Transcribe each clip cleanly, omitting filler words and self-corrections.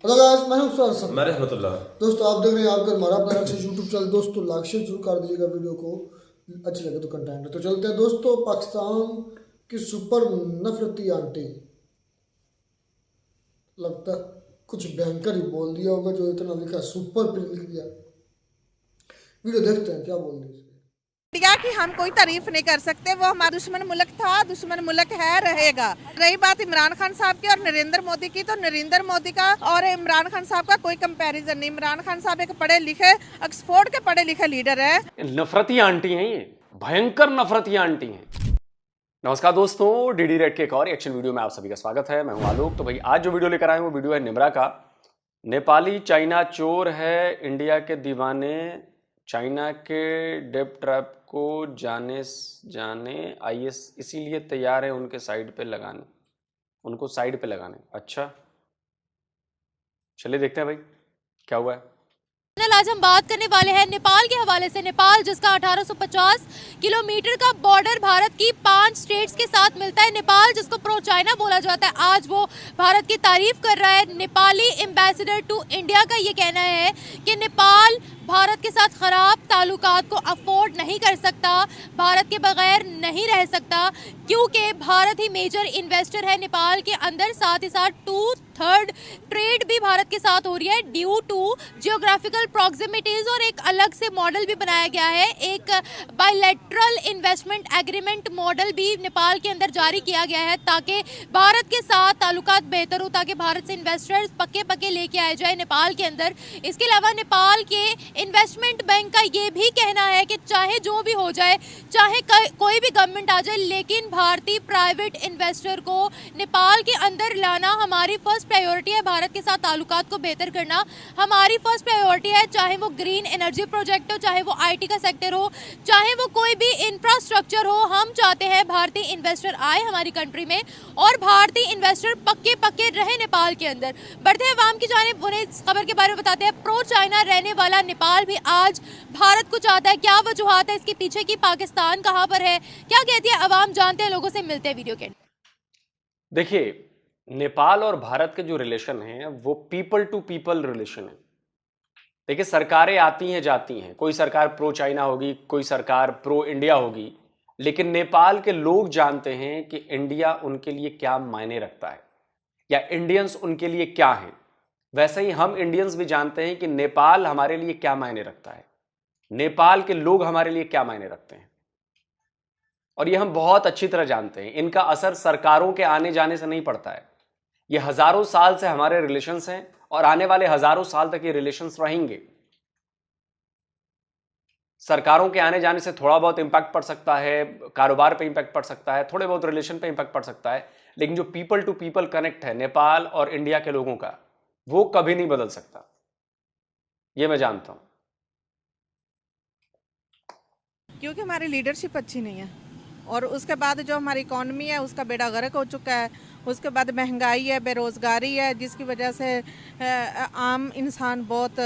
Hello guys, मैं हूं sir. मैं रहमतुल्लाह। दोस्तों आप देख रहे हैं आपका हमारा अपना लक्ष्य यूट्यूब चैनल। दोस्तों लाइक शेयर जरूर कर दीजिएगा वीडियो को, अच्छी लगे तो कंटेंट। तो चलते हैं दोस्तों, पाकिस्तान की सुपर नफरती आंटी, लगता कुछ भयंकर ही बोल दिया होगा जो इतना लिखा सुपर फिर लिख दिया। वीडियो देखते हैं क्या बोल दिया। इंडिया की हम कोई तारीफ नहीं कर सकते, वो हमारा दुश्मन मुल्क था, दुश्मन मुल्क है, रहेगा। रही बात इमरान खान साहब की और नरेंद्र मोदी की, तो नरेंद्र मोदी का और इमरान खान साहब का कोई कंपैरिजन नहीं। इमरान खान साहब एक पढ़े लिखे, ऑक्सफोर्ड के पढ़े लिखे लीडर है। नफरती आंटी हैं ये, भयंकर नफरती आंटी हैं। नमस्कार दोस्तों, डीडी रेड के एक और एक्शन वीडियो में आप सभी का स्वागत है। मैं हूं आलोक। तो भाई आज जो वीडियो लेकर आए वो वीडियो है निमरा का। नेपाली चाइना चोर है, इंडिया के दीवाने चाइना के डेप ट्रैप को जाने आईएस इसीलिए तैयार है उनके साइड पे लगाने, उनको साइड पे लगाने। अच्छा चलिए देखते हैं भाई क्या हुआ है। आज हम बात करने वाले हैं नेपाल के हवाले से। नेपाल जिसका 1850 किलोमीटर का बॉर्डर भारत की 5 स्टेट्स के साथ मिलता है। नेपाल जिसको प्रो चाइना बोला जाता है, आज वो भारत की तारीफ कर रहा है। नेपाली एम्बेसडर टू इंडिया का ये कहना है कि नेपाल भारत के साथ खराब ताल्लुकात को अफोर्ड नहीं कर सकता, भारत के बगैर नहीं रह सकता, क्योंकि भारत ही मेजर इन्वेस्टर है नेपाल के अंदर। साथ ही साथ 2/3 ट्रेड भी भारत के साथ हो रही है ड्यू टू जियोग्राफिकल प्रॉक्सिमिटीज। और एक अलग से मॉडल भी बनाया गया है, एक बायलैटरल इन्वेस्टमेंट एग्रीमेंट मॉडल भी नेपाल के अंदर जारी किया गया है, ताकि भारत के साथ ताल्लुकात बेहतर हो, ताकि भारत से इन्वेस्टर्स पक्के लेके आए जाए नेपाल के अंदर। इसके अलावा नेपाल के इन्वेस्टमेंट बैंक का ये भी कहना है कि चाहे जो भी हो जाए, चाहे कोई भी गवर्नमेंट आ जाए, लेकिन भारतीय प्राइवेट इन्वेस्टर को नेपाल के अंदर लाना हमारी फर्स्ट प्रायोरिटी है। भारत के साथ ताल्लुकात को बेहतर करना हमारी फर्स्ट प्रायोरिटी है, चाहे वो ग्रीन एनर्जी प्रोजेक्ट हो, चाहे वो आईटी का सेक्टर हो, चाहे वो कोई भी इंफ्रास्ट्रक्चर हो। हम चाहते हैं भारतीय इन्वेस्टर आए हमारी कंट्री में और भारतीय इन्वेस्टर पक्के रहे नेपाल के अंदर। बढ़ते हैं अवाम की जानिब, उन्हें इस खबर के बारे में बताते हैं। प्रो चाइना रहने वाला नेपाल भी आज भारत को चाहता है। क्या वजूहात है इसके पीछे की, पाकिस्तान कहां पर है, क्या कहती है अवाम, जानते हैं, लोगों से मिलते हैं वीडियो के। देखिए, नेपाल और भारत के जो रिलेशन है वो पीपल टू पीपल रिलेशन है। देखिए, सरकारें आती हैं जाती हैं, कोई सरकार प्रो चाइना होगी, कोई सरकार प्रो इंडिया होगी, लेकिन नेपाल के लोग जानते हैं कि इंडिया उनके लिए क्या मायने रखता है या इंडियंस उनके लिए क्या है। वैसे ही हम इंडियंस भी जानते हैं कि नेपाल हमारे लिए क्या मायने रखता है, नेपाल के लोग हमारे लिए क्या मायने रखते हैं। और ये हम बहुत अच्छी तरह जानते हैं। इनका असर सरकारों के आने जाने से नहीं पड़ता है। ये हजारों साल से हमारे रिलेशंस हैं और आने वाले हजारों साल तक ये रिलेशंस रहेंगे। सरकारों के आने जाने से थोड़ा बहुत इंपैक्ट पड़ सकता है, कारोबार पे इंपैक्ट पड़ सकता है, थोड़े बहुत रिलेशन पे इंपैक्ट पड़ सकता है, लेकिन जो पीपल टू पीपल कनेक्ट है नेपाल और इंडिया के लोगों का, वो कभी नहीं बदल सकता। ये मैं जानता हूं, क्योंकि हमारी लीडरशिप अच्छी नहीं है और उसके बाद जो हमारी इकॉनमी है उसका बेड़ा गर्क हो चुका है। उसके बाद महंगाई है, बेरोज़गारी है, जिसकी वजह से आम इंसान बहुत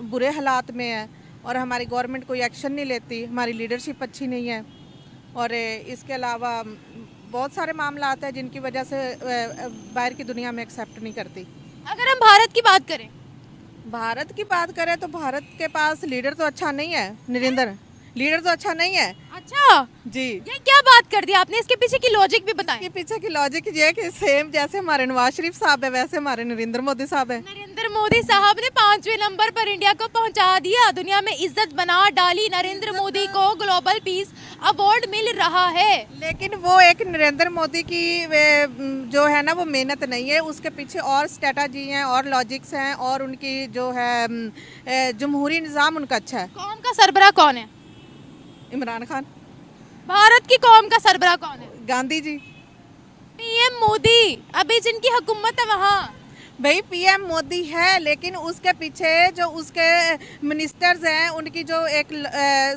बुरे हालात में है और हमारी गवर्नमेंट कोई एक्शन नहीं लेती। हमारी लीडरशिप अच्छी नहीं है और इसके अलावा बहुत सारे मामलात हैं जिनकी वजह से बाहर की दुनिया में एक्सेप्ट नहीं करती। अगर हम भारत की बात करें, तो भारत के पास लीडर तो अच्छा नहीं है। नरेंद्र लीडर तो अच्छा नहीं है। अच्छा जी, ये क्या बात कर दी आपने, इसके पीछे की लॉजिक भी बताएं। इसके पीछे की लॉजिक ये है कि सेम जैसे हमारे नवाज शरीफ साहब है वैसे हमारे नरेंद्र मोदी साहब है। नरेंद्र मोदी साहब ने 5वें नंबर पर इंडिया को पहुंचा दिया, दुनिया में इज्जत बना डाली। नरेंद्र मोदी को ग्लोबल पीस अवार्ड मिल रहा है, लेकिन वो एक नरेंद्र मोदी की जो है ना वो मेहनत नहीं है, उसके पीछे और स्ट्रेटजी हैं और लॉजिक्स हैं और उनकी जो है जमहूरी निज़ाम उनका अच्छा है। कौम का सरबराह कौन है? इमरान खान। भारत की कौम का सरबराह कौन है? गांधी जी। पीएम मोदी, अभी जिनकी हुकूमत है वहाँ। भाई पीएम मोदी है, लेकिन उसके पीछे जो उसके मिनिस्टर्स हैं उनकी जो एक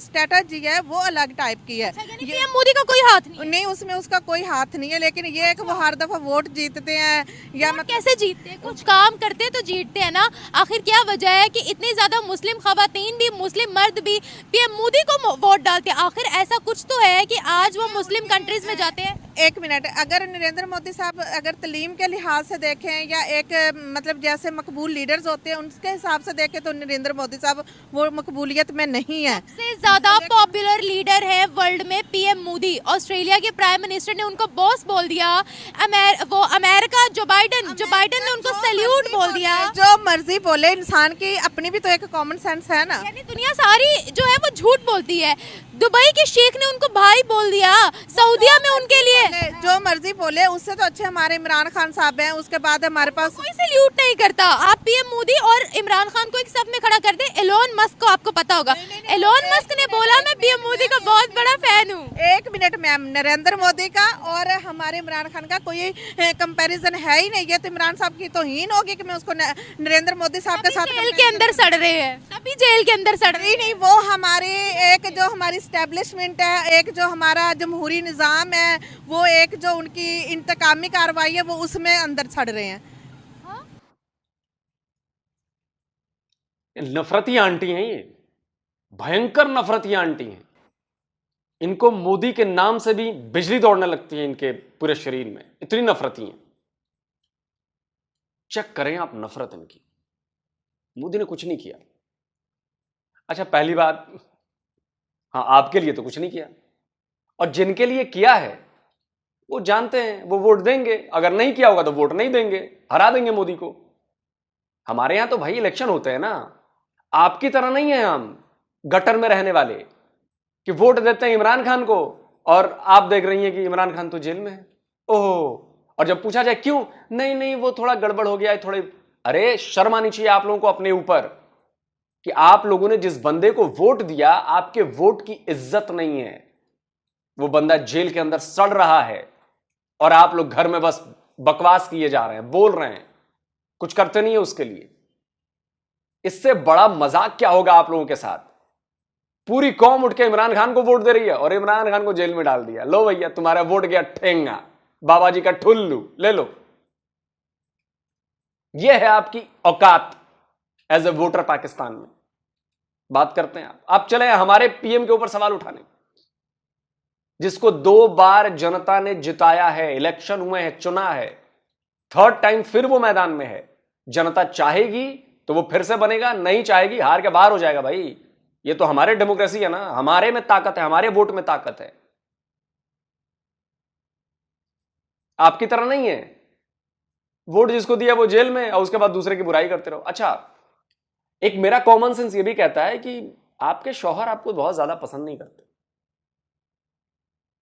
स्ट्रेटजी है वो अलग टाइप की है। पीएम मोदी का कोई हाथ नहीं, उसमें उसका कोई हाथ नहीं है, लेकिन ये है कि वो हर दफा वोट जीतते हैं या कैसे जीतते हैं, कुछ काम करते तो जीतते हैं ना। आखिर क्या वजह है कि इतनी ज्यादा मुस्लिम खवातीन भी, मुस्लिम मर्द भी पीएम मोदी को वोट डालते हैं? आखिर ऐसा कुछ तो है कि आज वो मुस्लिम कंट्रीज में जाते हैं। एक मिनट, अगर नरेंद्र मोदी साहब अगर तलीम के लिहाज से देखें या एक मतलब जैसे मकबूल लीडर्स होते हैं उनके हिसाब से देखें तो नरेंद्र मोदी साहब वो मकबूलियत में नहीं है। सबसे ज्यादा पॉपुलर लीडर है वर्ल्ड में पीएम मोदी। ऑस्ट्रेलिया के प्राइम मिनिस्टर ने उनको बॉस बोल दिया। वो अमेरिका जो बाइडन ने उनको सैल्यूट बोल दिया। जो मर्जी बोले, इंसान की अपनी भी तो एक कॉमन सेंस है ना। यानी दुनिया सारी जो है वो झूठ बोलती है। दुबई के शेख ने उनको भाई बोल दिया, सऊदीया में उनके लिए जो मर्जी बोले, उससे तो अच्छे हमारे इमरान खान साहब हैं। उसके बाद हमारे पास कोई सैल्यूट नहीं करता। आप पीएम मोदी और इमरान खान को एक साथ में खड़ा कर दे। एलोन मस्क को आपको पता होगा, एलोन मस्क ने बोला मैं पीएम मोदी का बहुत बड़ा फैन हूँ। एक मिनट मैम, नरेंद्र मोदी का और हमारे इमरान खान का कोई कंपैरिजन है ही नहीं। ये तो इमरान साहब की तौहीन होगी कि मैं उसको नरेंद्र मोदी साहब के साथ जेल के अंदर सड़ रहे हैं, तभी जेल के अंदर सड़ रहे नहीं। वो हमारी एक जो हमारी स्टैब्लिशमेंट है, एक जो हमारा जमहूरी निज़ाम है, वो एक जो उनकी इंतकामी कार्रवाई है, वो उसमें अंदर सड़ रहे हैं। नफरती आंटी हैं ये, भयंकर नफरती आंटी हैं। इनको मोदी के नाम से भी बिजली दौड़ने लगती है इनके पूरे शरीर में, इतनी नफरती हैं। चेक करें आप नफरत इनकी। मोदी ने कुछ नहीं किया। अच्छा, पहली बात, हाँ आपके लिए तो कुछ नहीं किया, और जिनके लिए किया है वो जानते हैं वो वोट देंगे। अगर नहीं किया होगा तो वोट नहीं देंगे, हरा देंगे मोदी को। हमारे यहां तो भाई इलेक्शन होते हैं ना, आपकी तरह नहीं है हम गटर में रहने वाले कि वोट देते हैं इमरान खान को और आप देख रही हैं कि इमरान खान तो जेल में है। ओहो, और जब पूछा जाए क्यों, नहीं नहीं वो थोड़ा गड़बड़ हो गया है थोड़े। अरे शर्म आनी चाहिए आप लोगों को अपने ऊपर कि आप लोगों ने जिस बंदे को वोट दिया, आपके वोट की इज्जत नहीं है। वो बंदा जेल के अंदर सड़ रहा है और आप लोग घर में बस बकवास किए जा रहे हैं, बोल रहे हैं, कुछ करते नहीं है उसके लिए। इससे बड़ा मजाक क्या होगा आप लोगों के साथ। पूरी कौम उठ के इमरान खान को वोट दे रही है और इमरान खान को जेल में डाल दिया। लो भैया तुम्हारा वोट गया ठेंगा, बाबा जी का ठुल्लू ले लो। यह है आपकी औकात एज ए वोटर पाकिस्तान में। बात करते हैं आप चले हमारे पीएम के ऊपर सवाल उठाने, जिसको 2 बार जनता ने जिताया है, इलेक्शन हुए हैं, चुना है, 3rd टाइम फिर वो मैदान में है। जनता चाहेगी तो वो फिर से बनेगा, नहीं चाहेगी हार के बाहर हो जाएगा। भाई ये तो हमारे डेमोक्रेसी है ना, हमारे में ताकत है, हमारे वोट में ताकत है, आपकी तरह नहीं है। वोट जिसको दिया वो जेल में और उसके बाद दूसरे की बुराई करते रहो। अच्छा, एक मेरा कॉमन सेंस ये भी कहता है कि आपके शौहर आपको बहुत ज्यादा पसंद नहीं करते,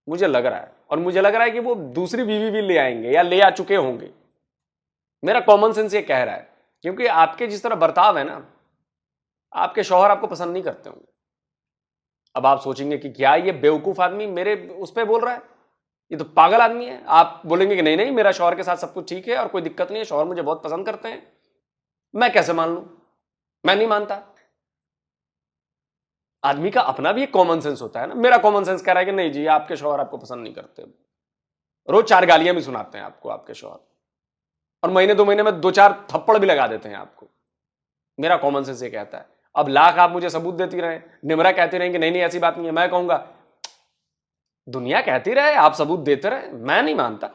मुझे लग रहा है, और मुझे लग रहा है कि वो दूसरी बीवी भी ले आएंगे या ले आ चुके होंगे। मेरा कॉमन सेंस ये कह रहा है, क्योंकि आपके जिस तरह बर्ताव है ना, आपके शौहर आपको पसंद नहीं करते होंगे। अब आप सोचेंगे कि क्या ये बेवकूफ आदमी मेरे उस पर बोल रहा है, ये तो पागल आदमी है। आप बोलेंगे कि नहीं नहीं मेरा शौहर के साथ सब कुछ ठीक है और कोई दिक्कत नहीं है, शौहर मुझे बहुत पसंद करते हैं। मैं कैसे मान लूं, मैं नहीं मानता। आदमी का अपना भी एक कॉमन सेंस होता है ना। मेरा कॉमन सेंस कह रहा है कि नहीं जी आपके शौहर आपको पसंद नहीं करते, रोज 4 गालियां भी सुनाते हैं आपको आपके शौहर, और महीने 2 महीने में 2-4 थप्पड़ भी लगा देते हैं आपको। मेरा कॉमन सेंस ये कहता है। अब लाख आप मुझे सबूत देती रहे, निमरा कहती रहे कि नहीं नहीं ऐसी बात नहीं है, मैं कहूंगा दुनिया कहती रहे, आप सबूत देते रहे, मैं नहीं मानता।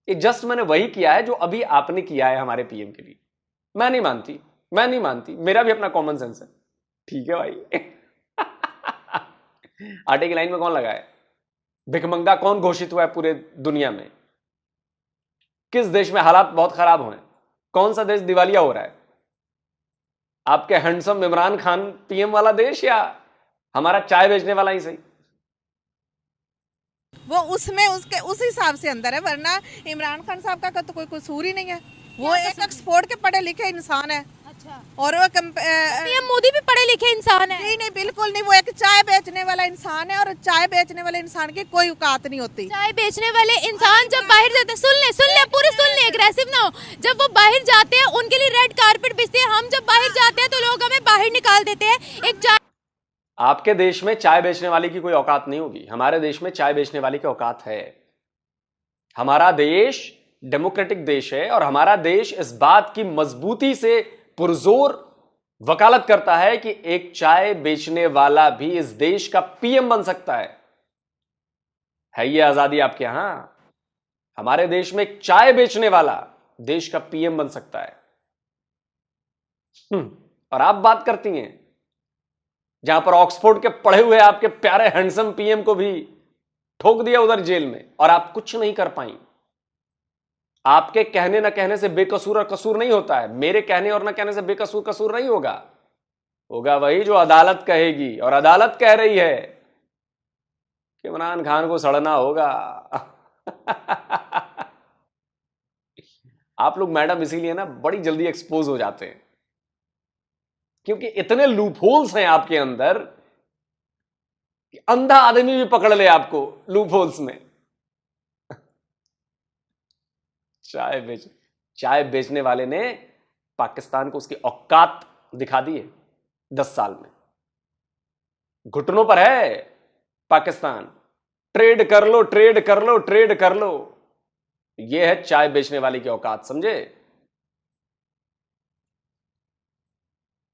ये जस्ट मैंने वही किया है जो अभी आपने किया है हमारे पीएम के लिए। मैं नहीं मानती, मैं नहीं मानती, मेरा भी अपना कॉमन सेंस है। ठीक है भाई। आटे की लाइन में कौन लगा है? भिखमंगा कौन घोषित हुआ है पूरे दुनिया में? किस देश में हालात बहुत खराब हुए? कौन सा देश दिवालिया हो रहा है? आपके हैंडसम इमरान खान पीएम वाला देश या हमारा चाय बेचने वाला ही सही? वो उसमें उसके उस हिसाब से अंदर है, वरना इमरान खान साहब का तो कोई कसूर ही नहीं है। वो एक ऑक्सफोर्ड के पढ़े लिखे इंसान है। अच्छा, और वो पीएम मोदी भी पढ़े लिखे इंसान है? नहीं नहीं बिल्कुल नहीं, वो एक चाय बेचने वाला इंसान है और चाय बेचने वाले इंसान की कोई औकात नहीं होती। चाय बेचने वाले इंसान जब बाहर जाते हैं, सुन ले पूरी सुन ले, एग्रेसिव ना हो। जब वो बाहर जाते हैं उनके लिए रेड कारपेट बिछते हैं, हम जब बाहर जाते हैं तो लोग हमें बाहर निकाल देते हैं। एक चाय आपके देश में चाय बेचने वाले की कोई औकात नहीं होगी, हमारे देश में चाय बेचने वाले की औकात है। हमारा देश डेमोक्रेटिक देश है और हमारा देश इस बात की मजबूती से पुरजोर वकालत करता है कि एक चाय बेचने वाला भी इस देश का पीएम बन सकता है। है ये आजादी आपके यहां? हमारे देश में एक चाय बेचने वाला देश का पीएम बन सकता है। और आप बात करती हैं जहां पर ऑक्सफोर्ड के पढ़े हुए आपके प्यारे हैंडसम पीएम को भी ठोक दिया उधर जेल में, और आप कुछ नहीं कर पाई। आपके कहने ना कहने से बेकसूर और कसूर नहीं होता है। मेरे कहने और ना कहने से बेकसूर कसूर नहीं होगा। होगा वही जो अदालत कहेगी, और अदालत कह रही है कि इमरान खान को सड़ना होगा। आप लोग मैडम इसीलिए ना बड़ी जल्दी एक्सपोज हो जाते हैं, क्योंकि इतने लूपहोल्स हैं आपके अंदर कि अंधा आदमी भी पकड़ ले आपको लूपहोल्स में। चाय बेचने वाले ने पाकिस्तान को उसकी औकात दिखा दी है 10 साल में। घुटनों पर है पाकिस्तान। ट्रेड कर लो, ट्रेड कर लो, ट्रेड कर लो। यह है चाय बेचने वाले की औकात, समझे?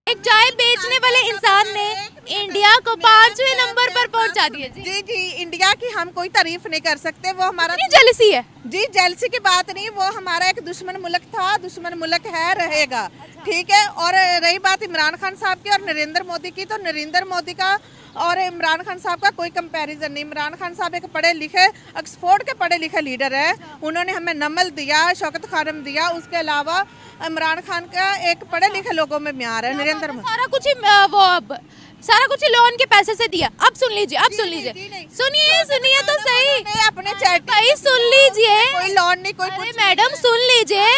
एक चाय बेचने वाले इंसान ने इंडिया को 5वें नंबर पर पहुंचा दिया। जी जी, इंडिया की हम कोई तारीफ नहीं कर सकते, वो हमारा जेलसी है। जी जेलसी की बात नहीं, वो हमारा एक दुश्मन मुल्क था, दुश्मन मुल्क है, रहेगा। ठीक है। और रही बात इमरान खान साहब की और नरेंद्र मोदी की, तो नरेंद्र मोदी का और इमरान खान साहब का कोई कंपैरिजन नहीं। इमरान खान साहब एक पढ़े लिखे, ऑक्सफोर्ड के पढ़े लिखे लीडर है। उन्होंने हमें नमल दिया, शौकत खानम दिया। उसके अलावा इमरान खान का एक पढ़े लिखे लोगों में म्यार है। नरेंद्र मोदी सारा कुछ ही वो अब सारा कुछ लोन के पैसे से दिया। अब सुन लीजिए, अब सुन लीजिए, सुनिए तो सही, अपने चैट भाई सुन लीजिए। कोई लोन नहीं, कोई अरे मैडम सुन लीजिए,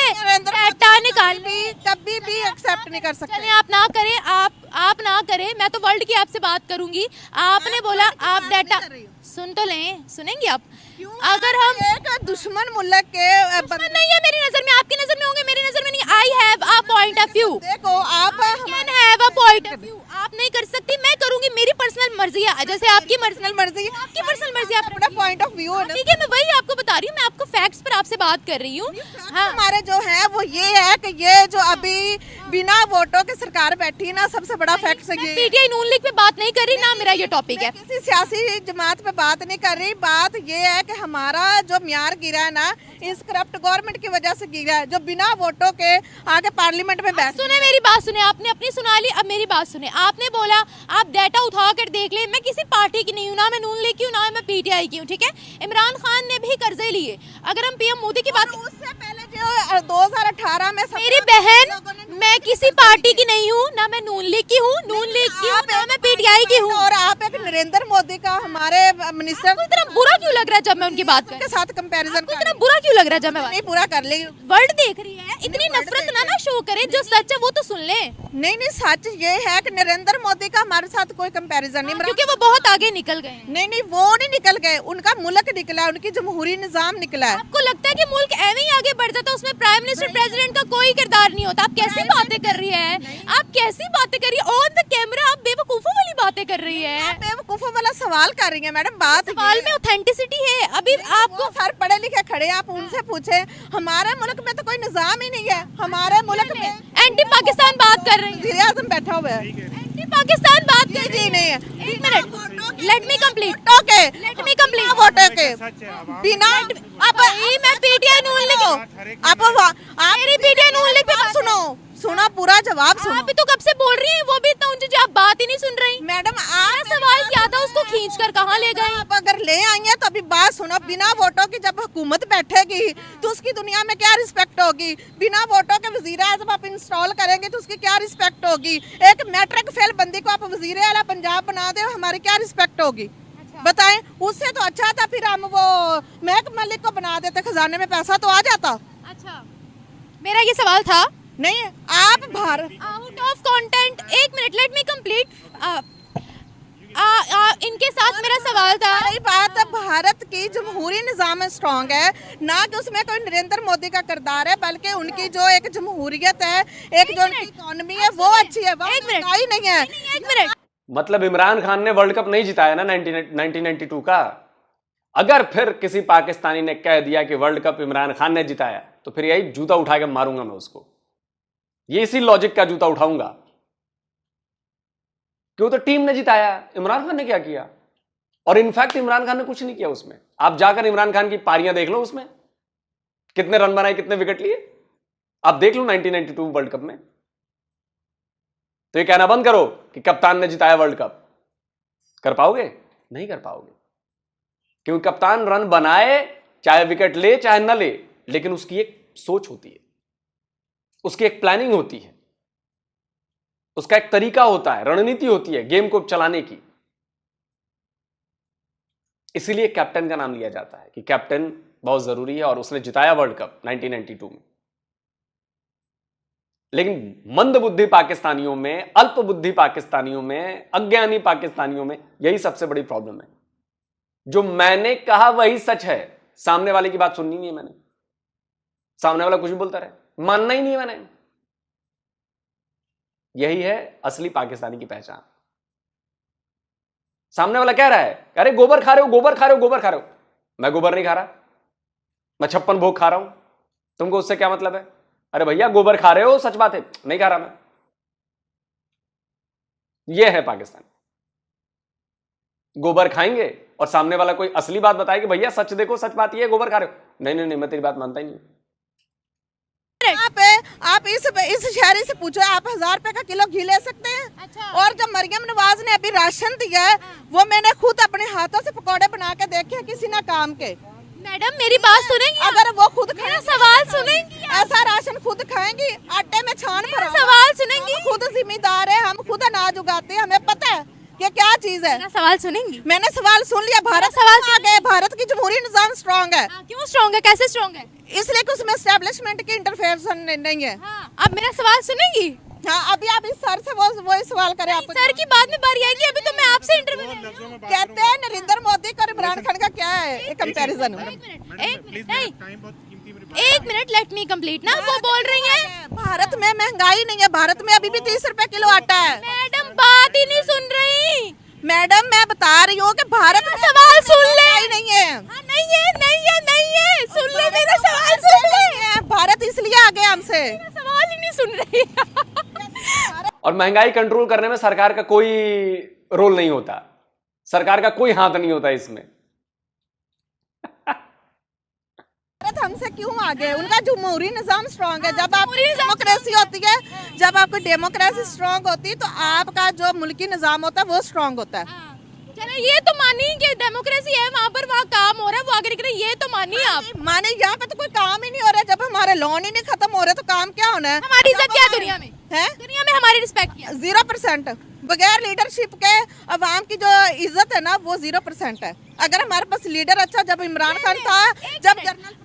डाटा निकाल कभी भी एक्सेप्ट नहीं कर सकते। चलिए आप ना करें, आप ना करें, मैं तो वर्ल्ड की आपसे बात करूंगी। आपने बोला आप डाटा सुन तो लें, सुनेंगे आप? अगर हम एक दुश्मन मुल्क के नहीं है मेरी नजर में, आपकी नजर में होंगे, मेरी नजर में नहीं। I have a point of view. देखो आप can have a point of view. आप नहीं कर सकती, मैं करूंगी। मेरी पर्सनल मर्जी है, जैसे आपकी पर्सनल मर्जी है, आपकी पर्सनल मर्जी है, अपना पॉइंट ऑफ व्यू है। ठीक है, मैं वही आपको बता रही हूँ, मैं आपको फैक्ट्स पर आपसे बात कर रही हूँ। हाँ, हमारे जो है वो ये है कि ये जो अभी बिना वोटों के सरकार बैठी है ना, सबसे बड़ा फैक्ट है ये। पीटीआई नून लीग पे बात नहीं कर रही ना, मेरा ये टॉपिक है। किसी सियासी जमात पे बात नहीं कर रही। बात ये है कि हमारा जो म्यार गिरा है ना, इस करप्ट गवर्नमेंट की वजह से गिरा है, जो बिना वोटों के आगे पार्लियामेंट में बैठ। सुने मेरी बात, सुने, आपने अपनी सुना ली, अब मेरी बात सुने। आपने बोला आप डाटा उठा कर देख ले, मैं किसी पार्टी की नहीं हूँ, ना मैं नून लीग की हूँ, ना मैं पीटीआई की हूँ। ठीक है, इमरान खान ने भी कर्जे लिए। अगर हम पीएम मोदी की बात, उससे पहले जो 2018 में मेरी बहन, मैं किसी पार्टी की नहीं हूँ, ना मैं नून लीग की हूँ, नून लीग की हूँ, ना मैं पीटीआई की हूँ। और आप एक नरेंद्र मोदी का हमारे मिनिस्टर, इतना बुरा क्यों लग रहा है जब मैं उनकी बात के साथ कंपैरिजन इतना बुरा क्यों लग रहा है जब मैं नहीं पूरा कर ली। वर्ल्ड देख रही है, इतनी नफरत ना शो करे। जो सच है वो तो सुन ले। नहीं, सच ये है कि नरेंद्र मोदी का हमारे साथ कोई कंपैरिजन नहीं, क्योंकि वो बहुत आगे निकल गए। नहीं, वो नहीं निकल गए, उनका मुल्क निकला है, उनकी जमहूरी निजाम निकला है। आपको लगता है कि मुल्क ऐसे ही आगे बढ़ जाता, उसमें प्राइम मिनिस्टर प्रेसिडेंट का कोई किरदार नहीं होता? आप कैसी बातें कर रही है, आप कैसी बातें कर रही है? ऑन द कैमरा आप बेवकूफों वाली बातें कर रही है। आप बेवकूफों वाला सवाल कर रही है मैडम। बात सवाल में ऑथेंटिसिटी है। अभी आपको सर पढ़े लिखे खड़े, आप उनसे पूछे। हमारे मुल्क में तो कोई निजाम ही नहीं है। हमारे मुल्क में एंटी पाकिस्तान बात कर रही है, वज़ीर आज़म बैठा हुआ है। एंटी पाकिस्तान बात कर जी नहीं है। एक minute, let me complete, okay, let me complete. वोटों के बिना अब मैं पीटीआई नून लीग, आप मेरी पीटीआई नून लीग पे सुनो, सुना पूरा जवाब सुनो। आप भी तो कब से बोल रही हैं, वो भी इतना ऊंची, आप बात ही नहीं सुन रही। मैडम आप सवाल क्या था, उसको खींच कर कहाँ ले गई? आप अगर ले आई हैं तो अभी बात सुनो। बिना वोटों की जब हुकूमत बैठेगी तो उसकी दुनिया में क्या रिस्पेक्ट होगी? बिना वोटों के वज़ीर आज़म आप इंस्टॉल करेंगे तो उसकी क्या रिस्पेक्ट होगी? एक मैट्रिक फेल बंदी को आप वज़ीर आला पंजाब बना दे, हमारी क्या रिस्पेक्ट होगी? बताएं। उससे तो अच्छा था फिर हम वो महक मलिक को बना देते, खजाने में पैसा तो आ जाता। अच्छा, मेरा ये सवाल था। नहीं, आप भारत आउट ऑफ कंटेंट। एक मिनट, लेट मी कंप्लीट। इनके साथ मेरा सवाल था। यही बात है, भारत की जमहूरी निजाम स्ट्रॉन्ग है, ना कि उसमें कोई नरेंद्र मोदी का किरदार है, बल्कि उनकी जो एक जमहूरियत है, एक जो उनकी इकोनॉमी है वो अच्छी है। एक मिनट, ही नहीं है। एक मिनट। मतलब इमरान खान ने वर्ल्ड कप नहीं जिताया ना 1992 का। अगर फिर किसी पाकिस्तानी ने कह दिया कि वर्ल्ड कप इमरान खान ने जिताया, तो फिर यही जूता उठा के मारूंगा मैं उसको। ये इसी लॉजिक का जूता उठाऊंगा। क्यों? तो टीम ने जिताया, इमरान खान ने क्या किया? और इनफैक्ट इमरान खान ने कुछ नहीं किया उसमें। आप जाकर इमरान खान की पारियां देख लो, उसमें कितने रन बनाए, कितने विकेट लिए, आप देख लो 1992 वर्ल्ड कप में। तो ये कहना बंद करो कि कप्तान ने जिताया वर्ल्ड कप। कर पाओगे? नहीं कर पाओगे, क्योंकि कप्तान रन बनाए, चाहे विकेट ले चाहे न ले, लेकिन उसकी एक सोच होती है, उसकी एक प्लानिंग होती है, उसका एक तरीका होता है, रणनीति होती है गेम को चलाने की। इसीलिए कैप्टन का नाम लिया जाता है कि कैप्टन बहुत जरूरी है, और उसने जिताया वर्ल्ड कप 1992 में। लेकिन मंद बुद्धि पाकिस्तानियों में, अल्प बुद्धि पाकिस्तानियों में, अज्ञानी पाकिस्तानियों में यही सबसे बड़ी प्रॉब्लम है। जो मैंने कहा वही सच है, सामने वाले की बात सुननी नहीं है मैंने। सामने वाला कुछ भी बोलता रहे, मानना ही नहीं है मैंने। यही है असली पाकिस्तानी की पहचान। सामने वाला कह रहा है, अरे गोबर खा रहे हो, गोबर खा रहे हो, गोबर खा रहे हो। मैं गोबर नहीं खा रहा, मैं 56 भोग खा रहा हूं। तुमको उससे क्या मतलब है? अरे भैया गोबर खा रहे हो, सच बात है, नहीं खा रहा मैं। यह है पाकिस्तान। गोबर खाएंगे और सामने वाला कोई असली बात बताए कि भैया सच देखो, सच बात ये है, गोबर खा रहे हो। नहीं नहीं नहीं, मैं तेरी बात मानता ही नहीं। आप इस शहरी से पूछो, आप 1000 रुपए का किलो घी ले सकते हैं? अच्छा। और जब मरियम नवाज ने अभी राशन दिया है, वो मैंने खुद अपने हाथों से पकौड़े बना के देखे, किसी ना काम के। मैडम मेरी बात सुनेंगी? अगर वो खुद मेरा सवाल सुनेंगी? ऐसा राशन खुद खाएंगी, आटे में छान भरा। सवाल सुनेंगी? खुद जिम्मेदार है, हम खुद अनाज उगाते हैं, हमें पता है कि क्या चीज है। मेरा सवाल सुनेंगी? मैंने सवाल सुन लिया। भारत सवाल आ गए, भारत की जमहूरी निजाम स्ट्रांग है। क्यों स्ट्रॉन्ग है? कैसे स्ट्रॉन्ग है? इसलिए कि उसमें एस्टेब्लिशमेंट की इंटरफेरेंस नहीं है। हाँ, अब मेरा सवाल सुनेंगी? हाँ, अभी आप इस सर से वो सवाल करें। आपको सर की बात में बारी आएगी, अभी तो मैं आपसे इंटरव्यू ले रही हूं। कहते हैं नरेंद्र मोदी और इमरान खान का क्या है कंपैरिजन? एक मिनट लेट मी कंप्लीट ना। वो बोल रही हैं भारत में महंगाई नहीं है, भारत में अभी भी 30 रुपए किलो आटा है। मैडम बात ही नहीं सुन रही। मैडम मैं बता रही हूँ कि भारत में सवाल सुन ले। नहीं है। हाँ, नहीं है, नहीं है, नहीं है। सुन ले मेरा सवाल, सुन ले। भारत इसलिए आगे हमसे। सवाल ही नहीं सुन रही। और महंगाई कंट्रोल करने में सरकार का कोई रोल नहीं होता, सरकार का कोई हाथ नहीं होता इसमें। भारत हमसे क्यों आगे? उनका जमहूरी निजाम स्ट्रांग है। जब आप डेमोक्रेसी होती है, जब आपकी डेमोक्रेसी स्ट्रांग होती है, तो आपका जो मुल्की निजाम होता है वो स्ट्रांग होता है। चलो ये तो मानी कि डेमोक्रेसी है, वहाँ पर वहाँ काम हो रहा है, वो आगे निकल रही है, ये तो मानिए आप। माने यहाँ पे तो कोई काम ही नहीं हो रहा है। जब हमारे लोन ही नहीं खत्म हो रहे तो काम क्या होना है? हमारी इज्जत क्या है दुनिया में? है दुनिया में हमारी रिस्पेक्ट क्या? 0%। बगैर लीडरशिप के अवाम की जो इज्जत है ना, वो 0% है। अगर हमारे पास लीडर अच्छा, जब इमरान खान था, जब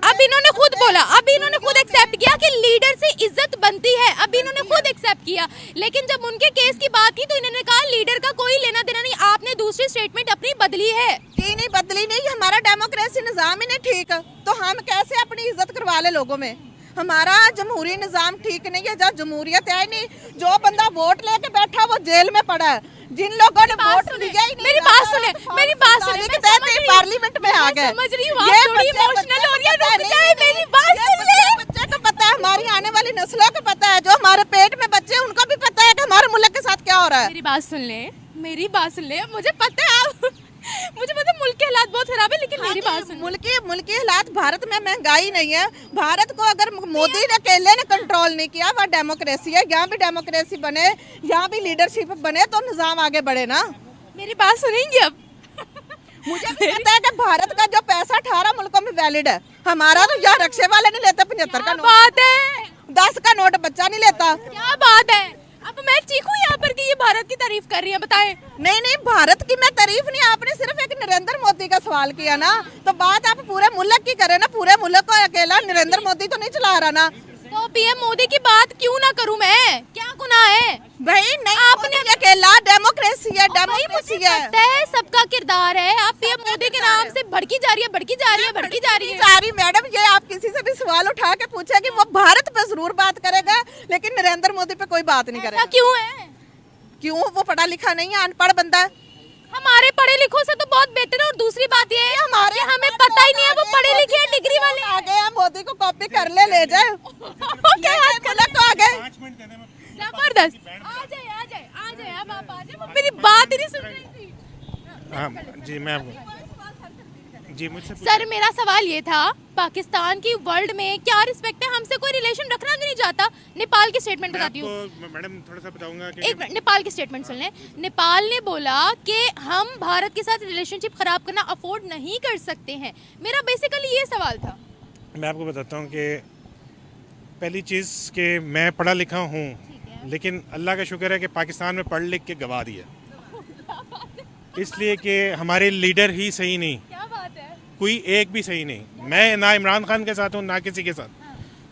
अब इन्होंने खुद बोला, अब इन्होंने खुद एक्सेप्ट किया कि लीडर से इज्जत बनती है। अब इन्होंने खुद एक्सेप्ट किया, लेकिन जब उनके केस की बात की तो इन्होंने कहा लीडर का कोई लेना देना नहीं। आपने दूसरी स्टेटमेंट अपनी बदली है। नहीं बदली नहीं, हमारा डेमोक्रेसी निजाम ही नहीं ठीक, तो हम कैसे अपनी इज्जत करवा ले लोगों में? हमारा जमहूरी निजाम ठीक नहीं है, जब जमहूरियत है नहीं। जो बंदा वोट लेके बैठा वो जेल में पड़ा है। जिन लोगों ने वोट दिया ही नहीं, मेरी बात सुने, मेरी बात सुने। पार्लियामेंट में आ गए। समझ रही हूँ, आप थोड़ी इमोशनल हो रही है। रुक जाए, मेरी बात सुन ले। बच्चे को पता है, हमारी आने वाली नस्लों को पता है, जो हमारे पेट में बच्चे हैं उनको भी पता है कि हमारे मुल्क के साथ क्या हो रहा है। मेरी बात सुन ले, मेरी बात सुन ले। मुझे पता है आप, मुझे पता है मुल्क के हालात बहुत खराब है, लेकिन मेरी बात सुन। मुल्की हालात, भारत में महंगाई नहीं है। भारत को अगर मोदी ने अकेले ने कंट्रोल नहीं किया, वह डेमोक्रेसी है। यहाँ भी डेमोक्रेसी बने, यहाँ भी लीडरशिप बने तो निजाम आगे बढ़े ना। मेरी बात सुनेंगे अब? मुझे भी पता है कि भारत का जो पैसा 18 मुल्कों में वैलिड है। हमारा तो यहाँ रक्शे वाले नहीं लेते 75 का नोट, बात है 10 का नोट बच्चा नहीं लेता। क्या बात है? अब मैं चीखूं यहाँ पर कि ये भारत की तारीफ कर रही है? बताएं। नहीं भारत की मैं तारीफ नहीं, आपने सिर्फ एक नरेंद्र मोदी का सवाल किया ना, तो बात आप पूरे मुल्क की करें ना। पूरे मुल्क को अकेला नरेंद्र मोदी तो नहीं चला रहा ना। तो पीएम मोदी की बात क्यों ना करूं मैं? क्या गुनाह है भाई? नहीं, आपने अकेला डेमोक्रेसी है, डेमोक्रेसी है, सबका किरदार है। आप पीएम मोदी के नाम से भड़की जा रही है, भड़की जा रही है, भड़की जा रही है। सारी मैडम, ये आप किसी से भी सवाल उठा के पूछेगी, वो भारत पे जरूर बात करेगा, लेकिन नरेंद्र मोदी पे कोई बात नहीं करेगा। क्यों है? क्यों? वो पढ़ा लिखा नहीं है, अनपढ़ बंदा है। हमारे पढ़े लिखों से तो बहुत बेहतर है। और दूसरी बात ये है, हमारे हमें पता ही नहीं है वो पढ़े लिखे हैं, डिग्री वाले आ गए। मोदी को कॉपी कर ले जाए। क्या आ गए? जबरदस्त। आ जाए, आ जाए, आ जाए। अब आप आ जाए। मेरी बात ही नहीं सुन रही थी। हाँ जी, मैं जी मुझसे सर मेरा सवाल ये था, पाकिस्तान की वर्ल्ड में क्या रिस्पेक्ट है, हमसे कोई रिलेशन रखना क्यों नहीं चाहता? नेपाल की स्टेटमेंट बताती हूँ, आपको मैडम थोड़ा सा बताऊंगा कि एक मिनट, नेपाल की स्टेटमेंट सुन लें। नेपाल ने बोला कि हम भारत के साथ रिलेशनशिप खराब करना अफोर्ड नहीं कर सकते हैं। मेरा बेसिकली ये सवाल था। मैं आपको बताता हूँ कि पहली चीज़ कि मैं पढ़ा लिखा हूँ, लेकिन अल्लाह का शुक्र है कि पाकिस्तान में पढ़ लिख के गवा दिया, इसलिए कि हमारे लीडर ही सही नहीं, क्या बात है? कोई एक भी सही नहीं। मैं ना इमरान खान के साथ हूँ ना किसी के साथ,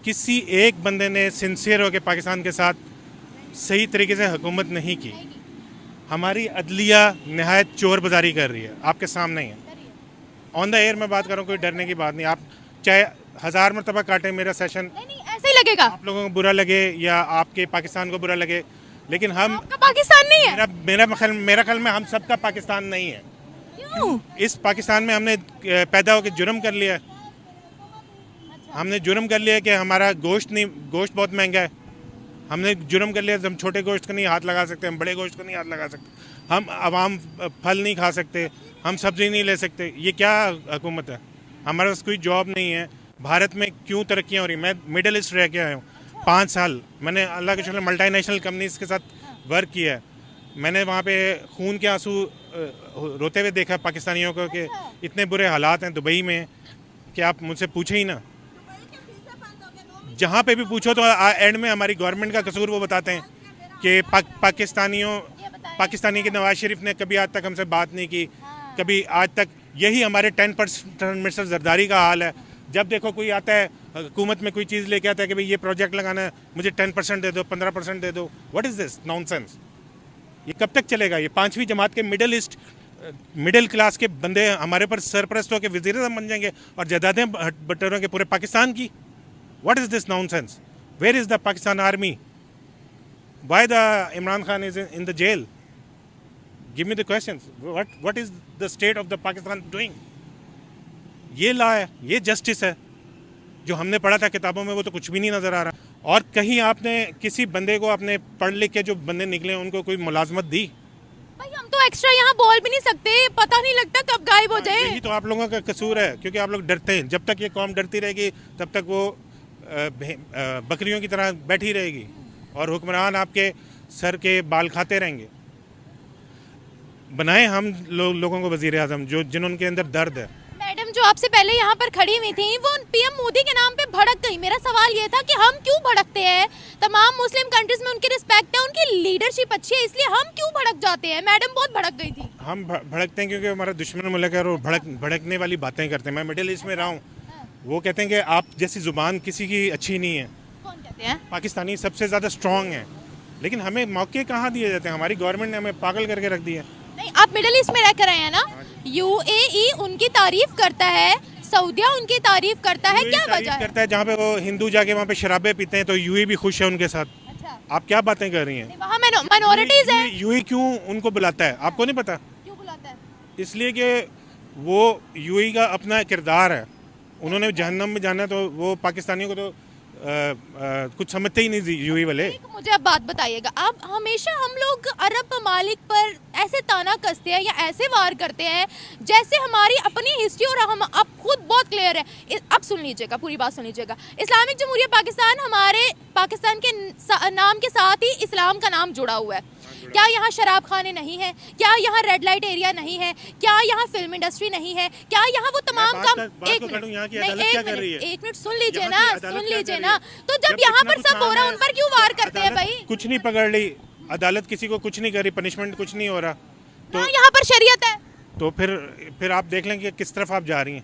किसी एक बंदे ने सिंसियर होकर पाकिस्तान के साथ सही तरीके से हुकूमत नहीं की। हमारी अदलिया नहायत चोर बाजारी कर रही है, आपके सामने ही है, ऑन द एयर में बात कर रहा हूँ, कोई डरने की बात नहीं। आप चाहे 1000 मरतबा काटें मेरा सेशन, नहीं ऐसे ही लगेगा। आप लोगों को बुरा लगे या आपके पाकिस्तान को बुरा लगे, लेकिन हम आपका पाकिस्तान नहीं है? मेरा ख्याल में हम सबका पाकिस्तान नहीं है। क्यों? इस पाकिस्तान में हमने पैदा होकर जुर्म कर लिया, हमने जुर्म कर लिया कि हमारा गोश्त बहुत महंगा है। हमने जुर्म कर लिया, हम छोटे गोश्त को नहीं हाथ लगा सकते, हम बड़े गोश्त को नहीं हाथ लगा सकते, हम आवाम फल नहीं खा सकते, हम सब्जी नहीं ले सकते। ये क्या हुकूमत है? हमारे पास कोई जॉब नहीं है। भारत में क्यों तरक्कियाँ हो रही? मैं मिडिल ईस्ट रह के आया हूँ 5 साल, मैंने अल्लाह के शुक्र मल्टीनेशनल कंपनीज के साथ वर्क किया है। मैंने वहाँ पे खून के आंसू रोते हुए देखा पाकिस्तानियों को कि इतने बुरे हालात हैं दुबई में कि आप मुझसे पूछे ही ना। जहाँ पे भी पूछो तो एंड में हमारी गवर्नमेंट का कसूर वो बताते हैं कि पाकिस्तानी के नवाज शरीफ ने कभी आज तक हमसे बात नहीं की, कभी आज तक। यही हमारे 10% मिनिस्टर जरदारी का हाल है। जब देखो कोई आता है हुकूमत में कोई चीज़ लेके आता है कि भाई ये प्रोजेक्ट लगाना है, मुझे 10% दे दो, 15% दे दो। What is this nonsense? ये कब तक चलेगा? ये 5वीं जमात के मिडिल क्लास के बंदे हमारे पर सरपरस्त होकर वज़ीर आज़म बन जाएंगे और जायदादें बटोरेंगे पूरे पाकिस्तान की। What is this nonsense? Where is the Pakistan army? Why the Imran Khan is in the jail? Give me the questions. What is the state of the Pakistan doing? ये लॉ है, ये जस्टिस है जो हमने पढ़ा था किताबों में, वो तो कुछ भी नहीं नज़र आ रहा। और कहीं आपने किसी बंदे को अपने पढ़ लिख के जो बंदे निकले उनको कोई मुलाजमत दी? भाई हम तो एक्स्ट्रा यहाँ बोल भी नहीं सकते, पता नहीं लगता कब गायब हो जाए। यही तो आप लोगों का कसूर है, क्योंकि आप लोग डरते हैं। जब तक ये कौम डरती रहेगी तब तक वो बकरियों की तरह बैठी रहेगी और हुक्मरान आपके सर के बाल खाते रहेंगे। बनाए हम लोगों को वजीर आज़म जिनके अंदर दर्द है। मैडम जो आपसे पहले यहाँ पर खड़ी हुई थी वो पीएम मोदी के नाम पे भड़क गई। मेरा सवाल ये था कि हम क्यों भड़कते हैं? तमाम मुस्लिम कंट्रीज में उनकी रिस्पेक्ट है, उनकी लीडरशिप अच्छी है, इसलिए हम क्यों भड़क जाते हैं? मैडम बहुत भड़क गई थी। हम भड़कते हैं क्योंकि हमारा दुश्मन मुल्क है और भड़कने वाली बातें करते हैं। मैं मिडिल ईस्ट में रहा हूँ, वो कहते हैं कि आप जैसी जुबान किसी की अच्छी नहीं है। कौन कहते हैं? पाकिस्तानी सबसे ज़्यादा स्ट्रॉन्ग है, लेकिन हमें मौके कहाँ दिए जाते हैं? हमारी गवर्नमेंट ने हमें पागल करके रख दिया। नहीं, आप मिडिल ईस्ट में रह कर आए हैं ना? यूएई उनकी तारीफ करता है, सऊदिया उनकी तारीफ करता है, क्या वजह है? करता है जहाँ पे वो हिंदू जाके वहाँ पे शराबें पीते हैं तो यूएई भी खुश है उनके साथ। अच्छा। आप क्या बातें कर रही हैं? वहाँ माइनॉरिटीज है। यूएई क्यों उनको बुलाता है आपको नहीं पता? क्यों बुलाता है? इसलिए कि वो यूएई का अपना किरदार है। उन्होंने जहन्नम में जाना है तो वो पाकिस्तानियों को तो कुछ समझते ही नहीं यूएई वाले। मुझे अब बात बताइएगा, अब हमेशा हम लोग अरब ममालिक पर ऐसे ताना कसते हैं या ऐसे वार करते हैं जैसे हमारी अपनी हिस्ट्री और हम अब खुद बहुत क्लियर है। अब सुन लीजिएगा, पूरी बात सुन लीजिएगा। इस्लामिक जमहूरियत पाकिस्तान हमारे पाकिस्तान के नाम के साथ ही इस्लाम का नाम जुड़ा हुआ है। क्या यहाँ शराब खाने नहीं है? क्या यहाँ रेड लाइट एरिया नहीं है? क्या यहाँ फिल्म इंडस्ट्री नहीं है? क्या यहाँ वो तमाम काम? एक मिनट सुन लीजिए ना, सुन लीजिए ना। तो जब यहाँ पर सब हो रहा है उन पर क्यों वार करते हैं भाई? कुछ नहीं पकड़ ली अदालत, किसी को कुछ नहीं करी, पनिशमेंट कुछ नहीं हो रहा, तो यहाँ पर शरीयत है। तो फिर आप देख लें कि किस तरफ आप जा रही हैं,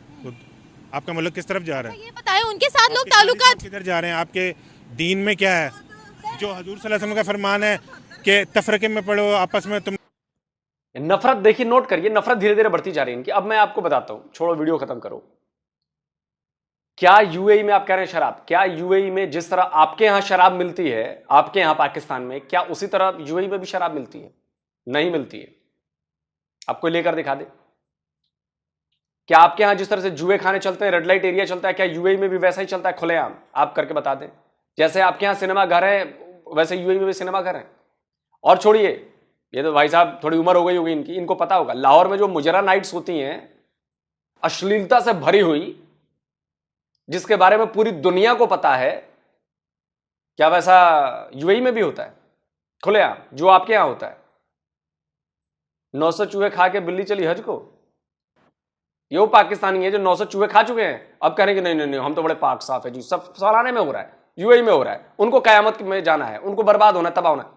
आपका मुल्क किस तरफ जा रहा है। ये बताएं उनके साथ लोग ताल्लुकात किधर जा रहे हैं? आपके दीन में क्या है? जो हजूर सल्लल्लाहु अलैहि वसल्लम का फरमान है कि तफरके में पढ़ो, आपस में तुम। नफरत देखिए, नोट करिए, नफरत धीरे धीरे बढ़ती जा रही है इनकी। अब मैं आपको बताता हूं, छोड़ो वीडियो खत्म करो। क्या यूएई में आप कह रहे हैं शराब, क्या यूएई में जिस तरह आपके यहां शराब मिलती है, आपके यहां पाकिस्तान में, क्या उसी तरह यूएई में भी शराब मिलती है? नहीं मिलती है। आपको लेकर दिखा दे। क्या आपके यहां जिस तरह से जुए खाने चलते हैं, रेड लाइट एरिया चलता है, क्या यूएई में भी वैसा ही चलता है खुलेआम? आप करके बता दें। जैसे आपके यहां सिनेमा घर है वैसे यूएई में भी सिनेमा घर है। और छोड़िए, ये तो भाई साहब थोड़ी उम्र हो गई होगी इनकी, इनको पता होगा। लाहौर में जो मुजरा नाइट्स होती हैं अश्लीलता से भरी हुई, जिसके बारे में पूरी दुनिया को पता है, क्या वैसा यूएई में भी होता है खुलेआम जो आपके यहां होता है? 900 चूहे खा के बिल्ली चली हज को। ये वो पाकिस्तानी है जो 900 चूहे खा चुके हैं, अब कह रहे हैं कि नहीं नहीं हम तो बड़े पाक साफ है जी, सब सालाने में हो रहा है, यूएई में हो रहा है, उनको कयामत में जाना है, उनको बर्बाद होना है, तबाह होना है।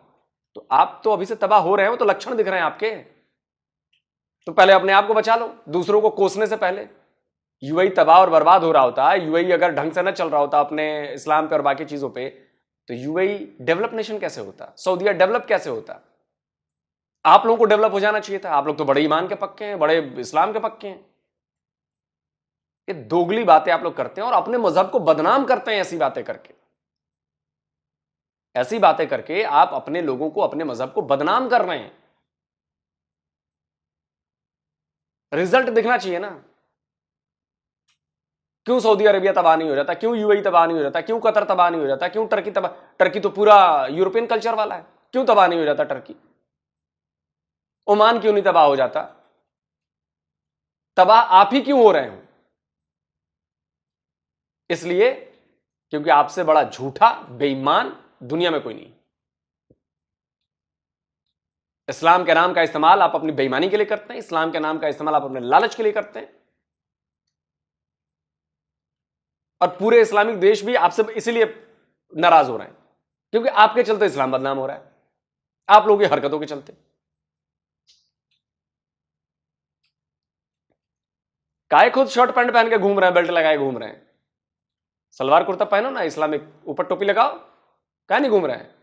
तो आप तो अभी से तबाह हो रहे हो, तो लक्षण दिख रहे हैं आपके। तो पहले अपने आप को बचा लो दूसरों को कोसने से पहले। यूएई तबाह और बर्बाद हो रहा होता, यूएई अगर ढंग से न चल रहा होता अपने इस्लाम पे और बाकी चीजों पे, तो यूएई डेवलप नेशन कैसे होता, सऊदीया डेवलप कैसे होता? आप लोगों को डेवलप हो जाना चाहिए था। आप लोग तो बड़े ईमान के पक्के हैं, बड़े इस्लाम के पक्के हैं। ये दोगली बातें आप लोग करते हैं और अपने मजहब को बदनाम करते हैं। ऐसी बातें करके, ऐसी बातें करके आप अपने लोगों को, अपने मजहब को बदनाम कर रहे हैं। रिजल्ट दिखना चाहिए ना। क्यों सऊदी अरेबिया तबाह नहीं हो जाता, क्यों यूएई तबाह नहीं हो जाता, क्यों कतर तबाह नहीं हो जाता, क्यों टर्की तबाह? टर्की तो पूरा यूरोपियन कल्चर वाला है, क्यों तबाह नहीं हो जाता टर्की? ओमान क्यों नहीं तबाह हो जाता? तबाह आप ही क्यों हो रहे हो? इसलिए क्योंकि आपसे बड़ा झूठा बेईमान दुनिया में कोई नहीं। इस्लाम के नाम का इस्तेमाल आप अपनी बेईमानी के लिए करते हैं, इस्लाम के नाम का इस्तेमाल आप अपने लालच के लिए करते हैं, और पूरे इस्लामिक देश भी आपसे इसीलिए नाराज हो रहे हैं क्योंकि आपके चलते इस्लाम बदनाम हो रहा है, आप लोगों की हरकतों के चलते। काहे खुद शर्ट पैंट पहन के घूम रहे हैं, बेल्ट लगाए घूम रहे हैं? सलवार कुर्ता पहनो ना, इस्लामिक, ऊपर टोपी लगाओ, काहे नहीं घूम रहे हैं?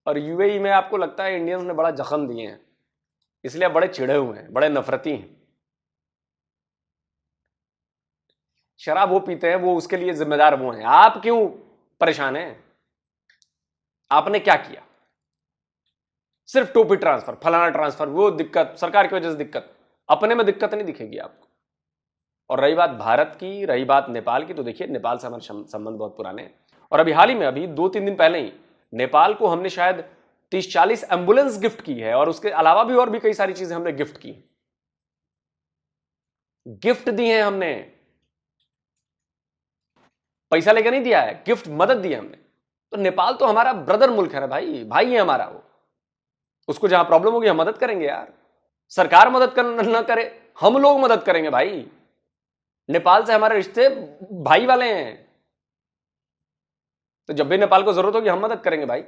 और यूएई में आपको लगता है इंडियंस ने बड़ा जख्म दिए हैं, इसलिए आप बड़े चिढ़े हुए हैं, बड़े नफरती हैं। शराब वो पीते हैं, वो उसके लिए जिम्मेदार वो हैं, आप क्यों परेशान हैं? आपने क्या किया? सिर्फ टोपी ट्रांसफर, फलाना ट्रांसफर, वो दिक्कत सरकार की वजह से दिक्कत, अपने में दिक्कत नहीं दिखेगी आपको। और रही बात भारत की, रही बात नेपाल की, तो देखिए नेपाल से हमारे संबंध बहुत पुराने हैं, और अभी हाल ही में, अभी 2-3 दिन पहले ही नेपाल को हमने शायद 30-40 एम्बुलेंस गिफ्ट की है, और उसके अलावा भी और भी कई सारी चीजें हमने गिफ्ट की, गिफ्ट दी है हमने, पैसा लेकर नहीं दिया है, गिफ्ट मदद दी है हमने। तो नेपाल तो हमारा ब्रदर मुल्क है भाई, भाई है हमारा वो, उसको जहां प्रॉब्लम होगी हम मदद करेंगे यार। सरकार मदद न करे, हम लोग मदद करेंगे भाई। नेपाल से हमारे रिश्ते भाई वाले हैं, तो जब भी नेपाल को जरूरत होगी हम मदद करेंगे भाई।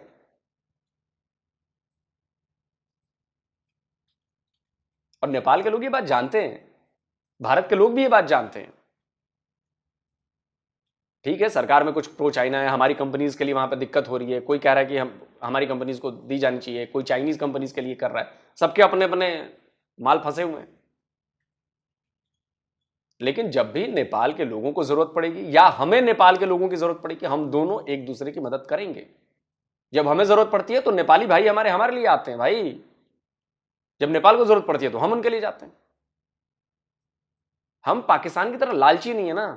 और नेपाल के लोग ये बात जानते हैं, भारत के लोग भी ये बात जानते हैं। ठीक है, सरकार में कुछ प्रो चाइना है, हमारी कंपनीज के लिए वहां पर दिक्कत हो रही है, कोई कह रहा है कि हम हमारी कंपनीज को दी जानी चाहिए, कोई चाइनीज कंपनीज के लिए कर रहा है, सबके अपने अपने माल फंसे हुए हैं। लेकिन जब भी नेपाल के लोगों को जरूरत पड़ेगी या हमें नेपाल के लोगों की जरूरत पड़ेगी, हम दोनों एक दूसरे की मदद करेंगे। जब हमें जरूरत पड़ती है तो नेपाली भाई हमारे लिए आते हैं भाई, जब नेपाल को जरूरत पड़ती है तो हम उनके लिए जाते हैं। हम पाकिस्तान की तरह लालची नहीं है ना,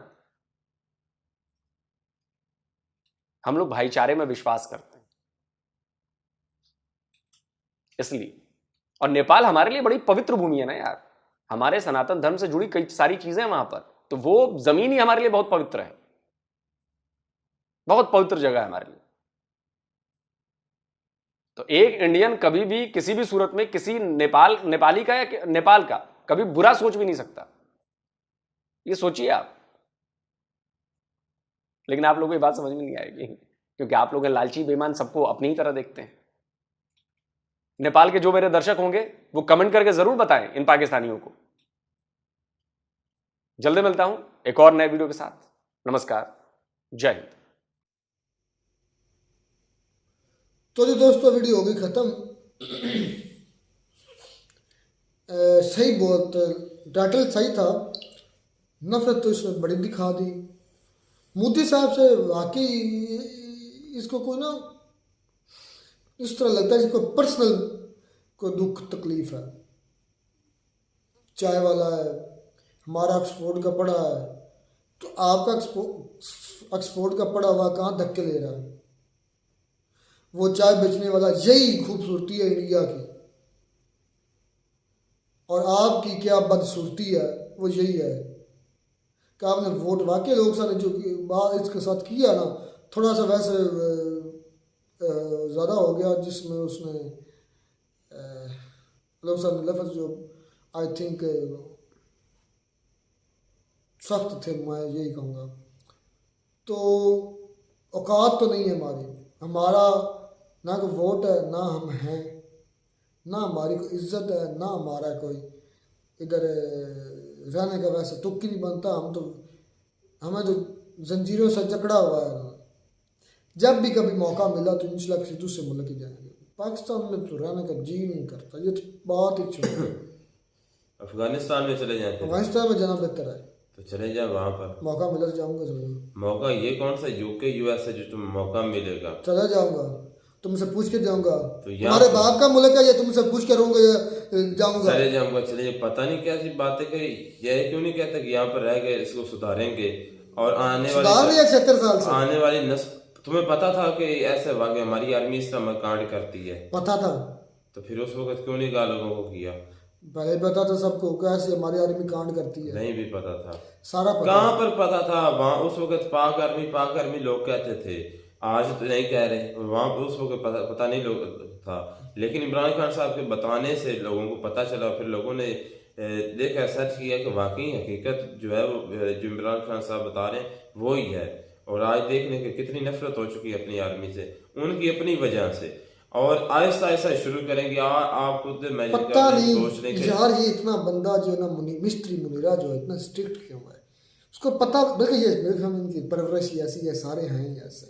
हम लोग भाईचारे में विश्वास करते हैं इसलिए। और नेपाल हमारे लिए बड़ी पवित्र भूमि है ना यार, हमारे सनातन धर्म से जुड़ी कई सारी चीजें हैं वहां पर, तो वो जमीन ही हमारे लिए बहुत पवित्र है, बहुत पवित्र जगह है हमारे लिए। तो एक इंडियन कभी भी किसी भी सूरत में किसी नेपाली का या नेपाल का कभी बुरा सोच भी नहीं सकता, ये सोचिए आप। लेकिन आप लोगों को ये बात समझ में नहीं आएगी क्योंकि आप लोग लालची बेईमान सबको अपनी ही तरह देखते हैं। नेपाल के जो मेरे दर्शक होंगे वो कमेंट करके जरूर बताएं इन पाकिस्तानियों को। जल्दी मिलता हूं एक और नए वीडियो के साथ। नमस्कार, जय हिंद। तो जी दोस्तों, वीडियो हो गई खत्म। सही, बहुत टाइटल सही था, नफरत तो इसमें बड़ी दिखा दी। मोदी साहब से वाकई इसको कोई ना इस तरह लगता है इसको पर्सनल कोई दुख तकलीफ है। चाय वाला है, हमारा ऑक्सफोर्ड का पढ़ा है, तो आपका ऑक्सफोर्ड का पढ़ा हुआ कहाँ धक्के ले रहा है? वो चाय बेचने वाला, यही खूबसूरती है इंडिया की, और आपकी क्या बदसूरती है वो यही है कि आपने वोट वाकई लोग सारे जो बात इसके साथ किया ना, थोड़ा सा वैसे ज़्यादा हो गया, जिसमें उसने लोग सारे लफ्ज़ जो आई थिंक सख्त थे, मैं यही कहूँगा। तो औकात तो नहीं है हमारा ना कोई वोट है, ना हम हैं, ना हमारी कोई इज्जत है, ना हमारा कोई इधर रहने का वैसे तुक ही नहीं बनता। हमें तो जंजीरों से जकड़ा हुआ है। जब भी कभी मौका मिला तो इंशाल्लाह किसी दूसरे मुल्क ही जाएंगे। पाकिस्तान में तो रहने का जी नहीं करता, ये तो बात ही छोड़। अफगानिस्तान में चले जाते हैं। अफगानिस्तान में जाना बेहतर है, तो चले जाए वहाँ पर। मौका मिला तो जाऊँगा जरूर। मौका ये कौन सा यूके यूएस है जो तुम्हें मौका मिलेगा? चला जाऊँगा, तुमसे पूछ के जाऊँगा। तो तुम्हारे बाप का मुल्क है, ये तुमसे पूछ के रहूँगा जाऊँगा। चले जाऊँगा। चले, पता नहीं कैसी बातें कही। यह क्यों नहीं कहते कि यहाँ पर रह गए इसको सुधारेंगे और आने वाली 76 साल से आने वाली नस्ल। तुम्हें पता था कि ऐसे वाकई हमारी आर्मी इस तरह कांड करती है? पता था। तो फिर उस वक्त क्यों नहीं लोगों को किया? पहले पता था सबको कैसे हमारी आर्मी कांड करती है। नहीं भी पता था। सारा पता। कहाँ पर पता था? वहाँ उस वक्त पाक आर्मी लोग कहते थे, आज तो नहीं कह रहे। वहाँ पर उस वक्त पता नहीं लोग था, लेकिन इमरान खान साहब के बताने से लोगों को पता चला। फिर लोगों ने देखा, सर्च किया कि वाकई हकीकत जो है वो जो इमरान खान साहब बता रहे हैं वो ही है। और आज देखने के कितनी नफरत हो चुकी है अपनी आर्मी से, उनकी अपनी वजह से। और आहिस्ता आहिस्ता शुरू करेंगे। आप खुद पता नहीं यार, ये इतना बंदा जो है ना मिस्ट्री मुनीरा जो है इतना स्ट्रिक्ट क्यों है, उसको पता। देखिए ये इनकी परवरिश ऐसी है, सारे हैं ही ऐसे,